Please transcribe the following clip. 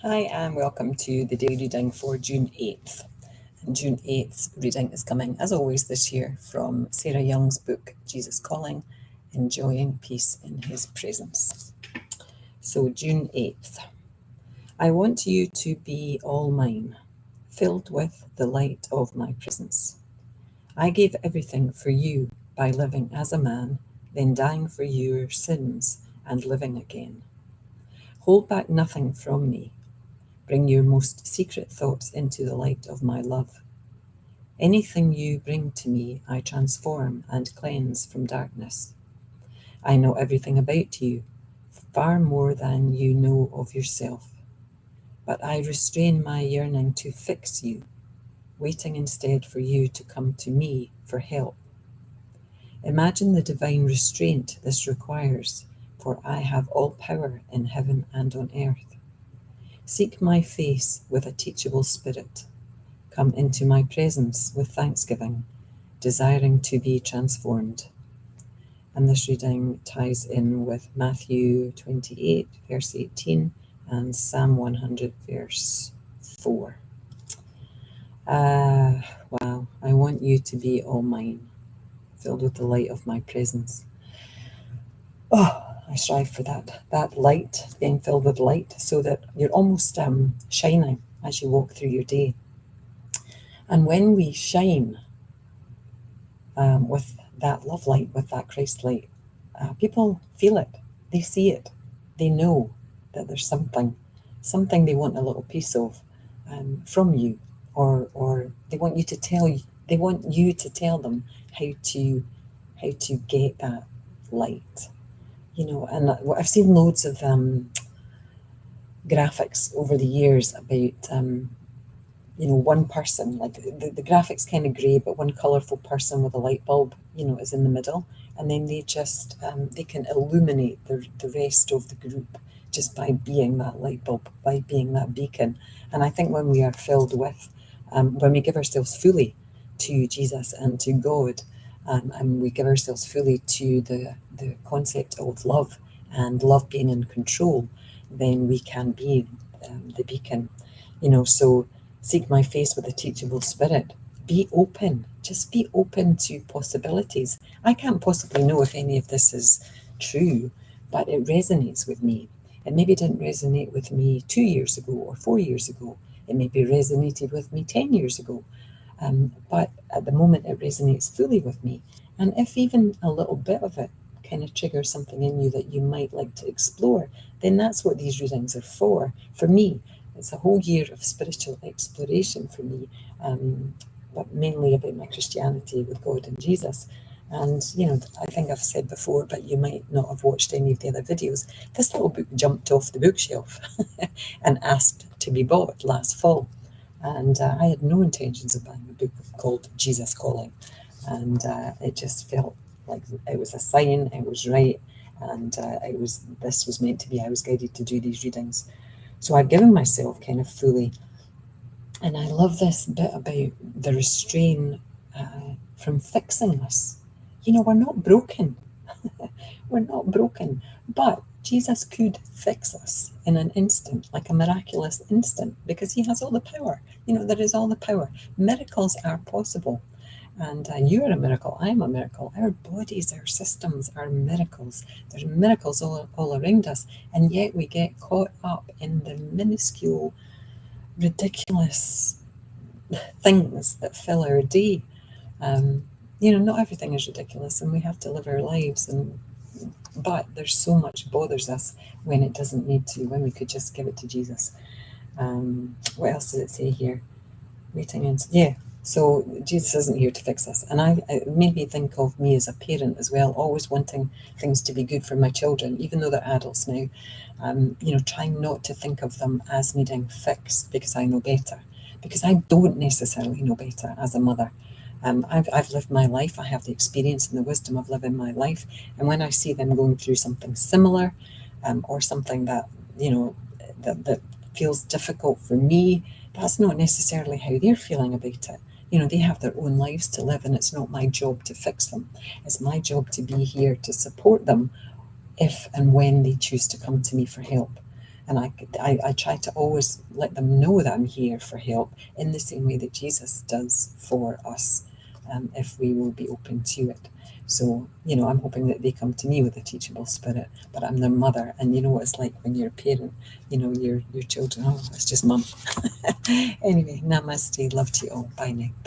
Hi and welcome to the daily reading for June 8th. And June 8th's reading is coming, as always this year, from Sarah Young's book, Jesus Calling, Enjoying Peace in His Presence. So June 8th. I want you to be all mine, filled with the light of my presence. I gave everything for you by living as a man, then dying for your sins and living again. Hold back nothing from me. Bring your most secret thoughts into the light of my love. Anything you bring to me, I transform and cleanse from darkness. I know everything about you, far more than you know of yourself. But I restrain my yearning to fix you, waiting instead for you to come to me for help. Imagine the divine restraint this requires, for I have all power in heaven and on earth. Seek my face with a teachable spirit. Come into my presence with thanksgiving, desiring to be transformed. And this reading ties in with Matthew 28, verse 18, and Psalm 100, verse 4. Wow, I want you to be all mine, filled with the light of my presence. I strive for that light, being filled with light, so that you're almost shining as you walk through your day. And when we shine with that love light, with that Christ light, people feel it, they see it, they know that there's something they want a little piece of from you, or they want you to tell them how to get that light. And I've seen loads of graphics over the years about one person, like the graphic's kind of grey, but one colourful person with a light bulb, is in the middle, and then they just they can illuminate the rest of the group just by being that light bulb, by being that beacon. And I think when we are filled with, when we give ourselves fully to Jesus and to God, and we give ourselves fully to the concept of love and love being in control, then we can be the beacon. So seek my face with a teachable spirit. Be open. Just be open to possibilities. I can't possibly know if any of this is true, but it resonates with me. It maybe didn't resonate with me 2 years ago or 4 years ago. It maybe resonated with me 10 years ago. But at the moment, it resonates fully with me. And if even a little bit of it kind of triggers something in you that you might like to explore, then that's what these readings are for. For me, it's a whole year of spiritual exploration for me, but mainly about my Christianity with God and Jesus. And, I think I've said before, but you might not have watched any of the other videos, this little book jumped off the bookshelf and asked to be bought last fall. And I had no intentions of buying a book called Jesus Calling. And it just felt like it was a sign, it was right, and this was meant to be. I was guided to do these readings. So I've given myself kind of fully. And I love this bit about the restraint from fixing us. We're not broken. We're not broken. But Jesus could fix us in an instant, like a miraculous instant, because he has all the power. There is all the power. Miracles are possible. And you are a miracle. I'm a miracle. Our bodies, our systems are miracles. There's miracles all around us. And yet we get caught up in the minuscule, ridiculous things that fill our day. Not everything is ridiculous, and we have to live our lives. But there's so much bothers us when it doesn't need to, when we could just give it to Jesus. What else does it say here? Waiting in. Yeah. So Jesus isn't here to fix us. And it made me think of me as a parent as well, always wanting things to be good for my children, even though they're adults now. Trying not to think of them as needing fixed because I know better. Because I don't necessarily know better as a mother. I've lived my life. I have the experience and the wisdom of living my life. And when I see them going through something similar, or something that, that feels difficult for me, that's not necessarily how they're feeling about it. They have their own lives to live, and it's not my job to fix them. It's my job to be here to support them if and when they choose to come to me for help. And I try to always let them know that I'm here for help in the same way that Jesus does for us, if we will be open to it. So, I'm hoping that they come to me with a teachable spirit, but I'm their mother. And you know what it's like when you're a parent, your children, oh, it's just mum. Anyway, namaste. Love to you all. Bye now.